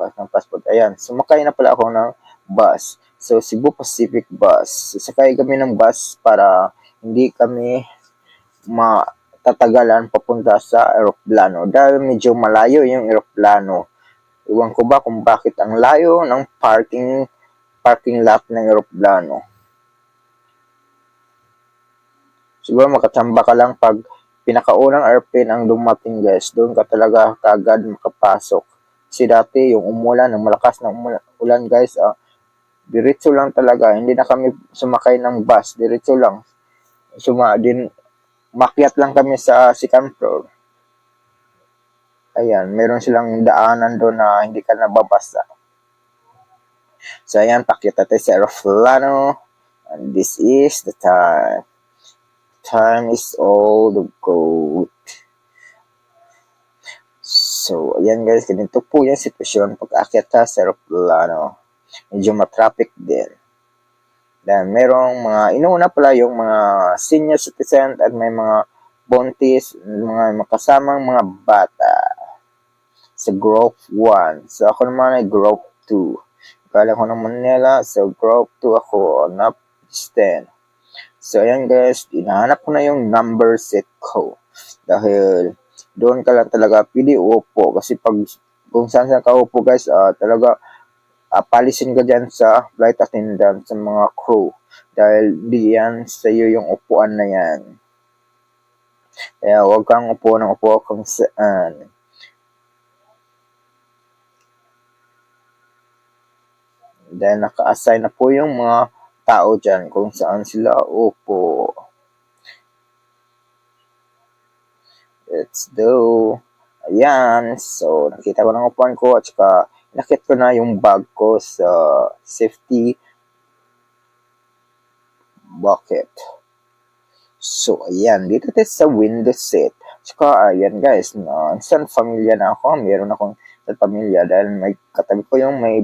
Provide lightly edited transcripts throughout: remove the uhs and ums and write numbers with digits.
magbukas ng passport. Ayan, sumakay na pala ako ng bus. So, Cebu Pacific Bus. Sakay kami ng bus para hindi kami matatagalan papunta sa eroplano dahil medyo malayo yung eroplano. Iwan ko ba kung bakit ang layo ng parking lot ng eroplano. Siguro makachamba ka lang pag pinakaunang airplane ang dumating, guys. Doon ka talaga kagad makapasok. Kasi dati yung umulan, ng malakas na ulan, guys, diretso lang talaga. Hindi na kami sumakay ng bus, diretso lang. Makyat lang kami sa second floor. Ayan, meron silang daanan doon na hindi ka nababasa. So, ayan, pakyat natin sa aeroplano. And this is the time. Time is all the gold. So, ayan guys, ganito po yung sitwasyon pag aakyat ka sa aeroplano. Medyo matraffic din. Then, merong mga, inuuna pala yung mga senior citizen at may mga buntis, mga makasamang mga bata sa group 1. So, ako naman ay group 2. Kala ko ng Manila, so group 2 ako, not 10. So, ayan guys, hinahanap ko na yung number set ko. Dahil, doon ka lang talaga pili upo. Kasi kung saan ka upo guys, talaga, palisin ka dyan sa flight attendant, sa mga crew. Dahil di yan sa iyo yung upuan na yan. Kaya huwag kang upo ng upo kung saan. Then, naka-assign na po yung mga tao dyan kung saan sila upo. Let's go. Ayan. So, nakita ko ng upuan ko at saka nakit ko na yung bag ko sa safety bucket. So, ayan. Dito tayo sa window seat. Saka, ayan guys. Instant familia na ako. Meron akong instant familia dahil may katabi ko yung may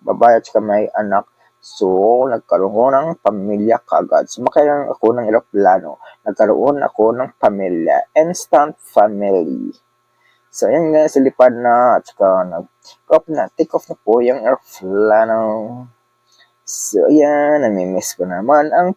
babae at saka may anak. So, nagkaroon ko ng pamilya kagad. Sumakay lang ako ng eroplano. Nagkaroon ako ng pamilya. Instant family. So, ayan guys, lipad na. At saka, take off na po yung eroplano. So, ayan, namimiss ko naman ang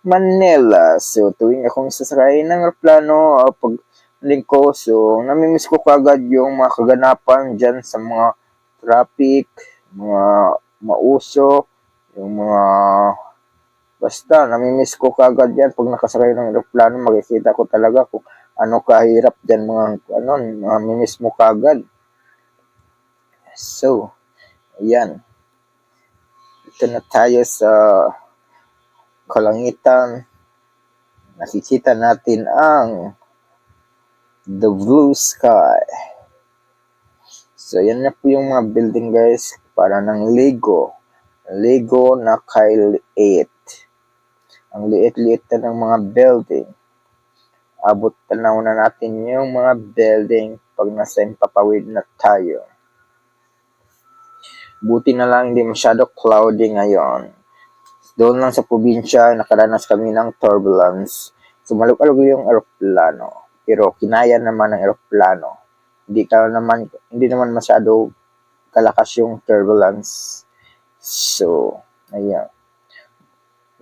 Manila. So, tuwing akong sasakay ng eroplano, pag lingko, so, namimiss ko kagad yung mga kaganapan dyan sa mga traffic, mga mausok, yung mga basta, namimiss ko kagad yan. Pag nakasakay ng aeroplano, makikita ko talaga kung ano kahirap dyan, namimiss mo kagad. So, ayan. Ito na tayo sa kalangitan. Nakikita natin ang the blue sky. So, yan na po yung mga building guys. Para ng Lego. Lego na kay-liit. Ang liit-liit na ng mga building. Abot tanaw na natin yung mga building pag nasa Impapawid na tayo. Buti na lang hindi masyado cloudy ngayon. Doon lang sa probinsya, nakaranas kami ng turbulence. Sumalog-alog yung eroplano. Pero kinaya naman ng eroplano. Hindi naman masyado kalakas yung turbulence. So, ayan.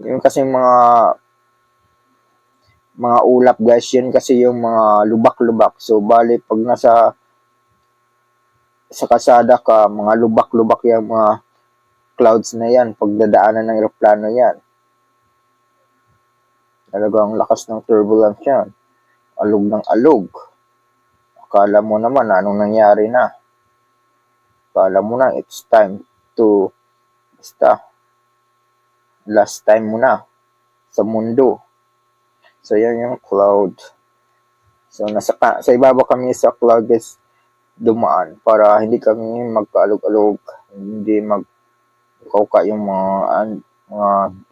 Yung kasi mga ulap guys, yan kasi yung mga lubak-lubak. So, bali, pag nasa sa kalsada ka, mga lubak-lubak yung mga clouds na yan, pagdadaanan ng eroplano yan. Talagang lakas ng turbulence yan. Alog ng alog. Akala mo naman anong nangyari na. Akala mo na it's time to last time mo na sa mundo. So, yan yung cloud. So, sa ibabaw kami sa cloud is dumaan para hindi kami magkaalog-alog, hindi magkauka yung mga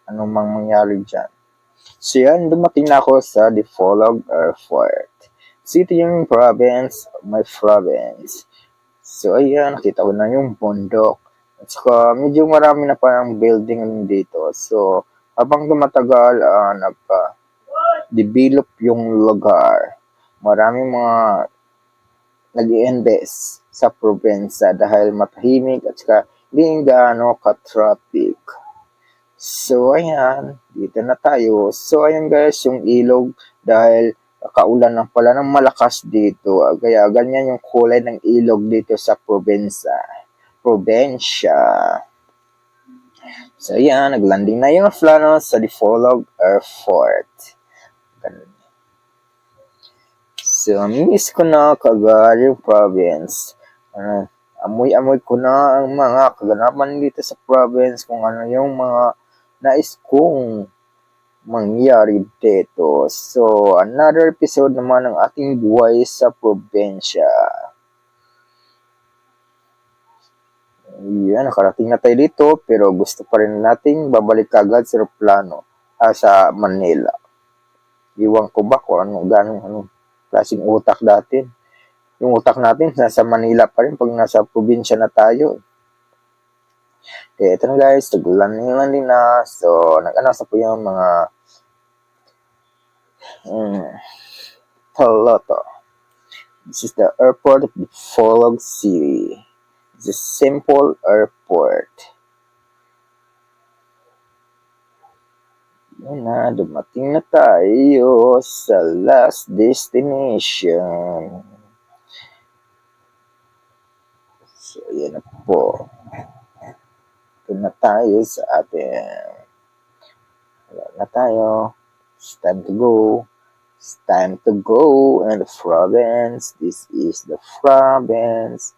anumang mangyari dyan. So, yan, dumating na ako sa Dipolog Airport. City yung province, my province. So, ayan, nakita ko na yung bundok. At saka, medyo marami na pa ng building dito. So, habang tumatagal, nagka-develop yung lugar. Maraming mga nag-i-invest sa probinsya dahil matahimik at saka hindi gaano ka-traffic. So, ayan, dito na tayo. So, ayan guys, yung ilog dahil kaulan lang pala ng malakas dito. Kaya ganyan yung kulay ng ilog dito sa probinsya. So, ayan, naglanding na yung aeroplano sa Dipolog Airport. So, miss ko na kagad yung province. Amoy-amoy ko na ang mga kaganapan dito sa province kung ano yung mga nais kong mangyari dito. So, another episode naman ng ating buhay sa probinsya. Yan, nakarating na tayo dito pero gusto pa rin nating babalik agad sa aeroplano sa Manila. Iwan ko ba kung anong klaseng utak dati. Yung utak natin nasa Manila pa rin pag nasa probinsya na tayo. Okay, ito na guys, naglanding na. So, nag-announce na po yung mga Toloto. This is the airport of Bacolod City. It's a simple airport. Yan na, dumating na tayo sa last destination. So, yan na po. Ito na tayo sa atin. Wala na tayo. It's time to go. It's time to go in the province. This is the province.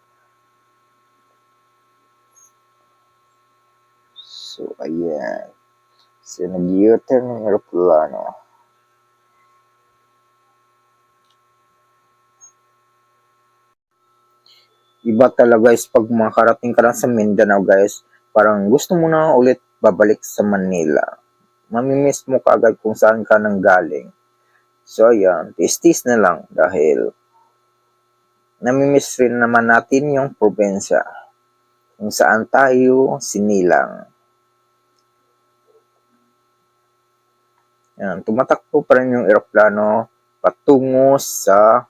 So, ayan. So, nag-u-turn ng aeroplano. Iba talaga guys pag makarating ka lang sa Mindanao guys, parang gusto mo na ulit babalik sa Manila. Mamimiss mo kaagad kung saan ka nang galing. So ayan, tis-tis na lang dahil namimiss rin naman natin yung probinsya kung saan tayo sinilang. Yan, tumatakbo pa rin yung eroplano patungo sa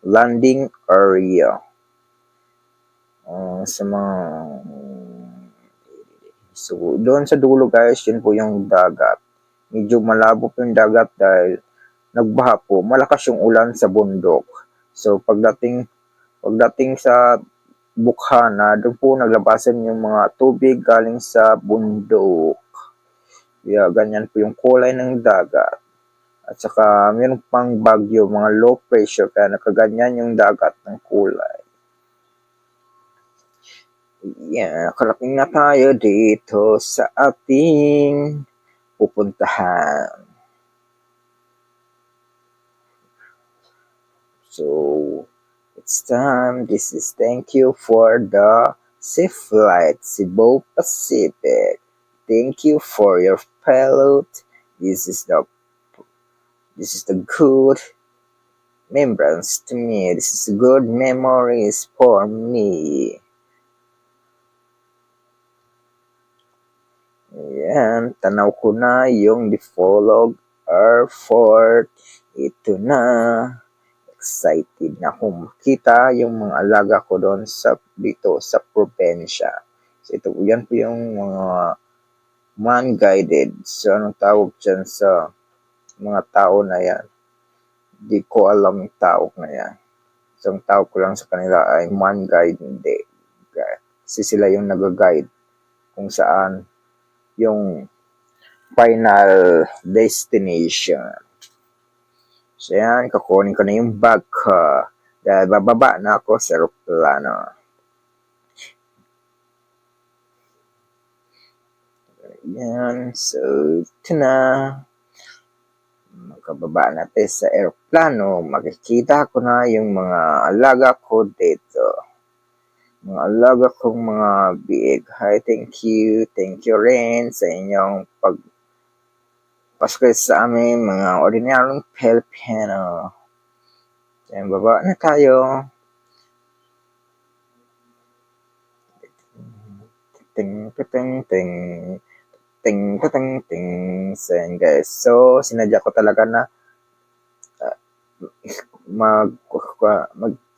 landing area. Sa mga so doon sa dulo guys, yun po yung dagat. Medyo malabo po yung dagat dahil nagbaha po. Malakas yung ulan sa bundok. So pagdating sa bukhana, doon po naglabasan yung mga tubig galing sa bundok. Kaya ganyan po yung kulay ng dagat. At saka mayroon pang bagyo, mga low pressure, kaya nakaganyan yung dagat ng kulay. Yeah, nakarating na tayo dito sa ating pupuntahan. So, it's time. This is thank you for the safe flight, Cebu Pacific. Thank you for your pilot. This is the good remembrance to me. This is good memories for me. Ayan, tanaw ko na yung Dipolog Airport. Ito na. Excited na akong makita yung mga alaga ko doon dito sa probinsya. So ito, yan po yung mga man-guided. So anong tawag dyan sa mga tao na yan? Hindi ko alam yung tawag na yan. So ang tawag ko lang sa kanila ay man-guide. Hindi. Kasi sila yung nag-guide kung saan yung final destination. So yan, kakunin ko na yung bag ko dahil bababa na ako sa aeroplano. Yan, so ito na. Magkababa natin sa aeroplano, makikita ko na yung mga alaga ko dito. Mga alaga kong mga biig. Hi, thank you rin sa inyong pagpaskil sa amin, mga ordinaryong Filipino. Yan, baba na tayo. Ting. So, yan guys. So, sinadya ko talaga na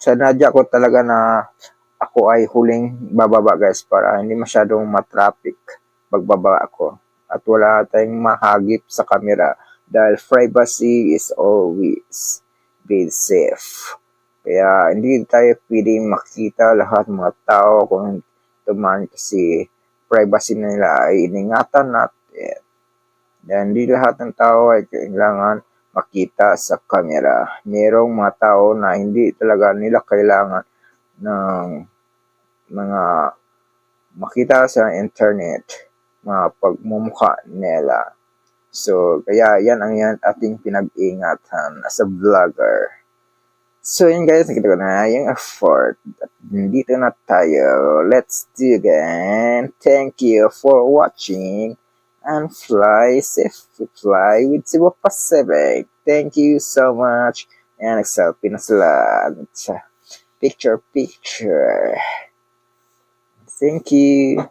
Sinadya ko talaga na ako ay huling bababa guys para hindi masyadong matraffic pagbaba ako. At wala tayong mahagip sa camera dahil privacy is always be safe. Kaya hindi tayo pwedeng makita lahat ng mga tao kung ito man kasi privacy nila ay iningatan natin. Dan hindi lahat ng tao ay kailangan makita sa camera. Merong mga tao na hindi talaga nila kailangan ng mga makita sa internet, mga pagmumukha nila. So, kaya yan ang yan ating pinag-ingatan as a vlogger. So, yun guys, nakita ko na yung effort. Dito na tayo. Let's do again. Thank you for watching. And fly safe. Fly with Cebu Pacific. Thank you so much. And selfie na sila. Picture. Thank you.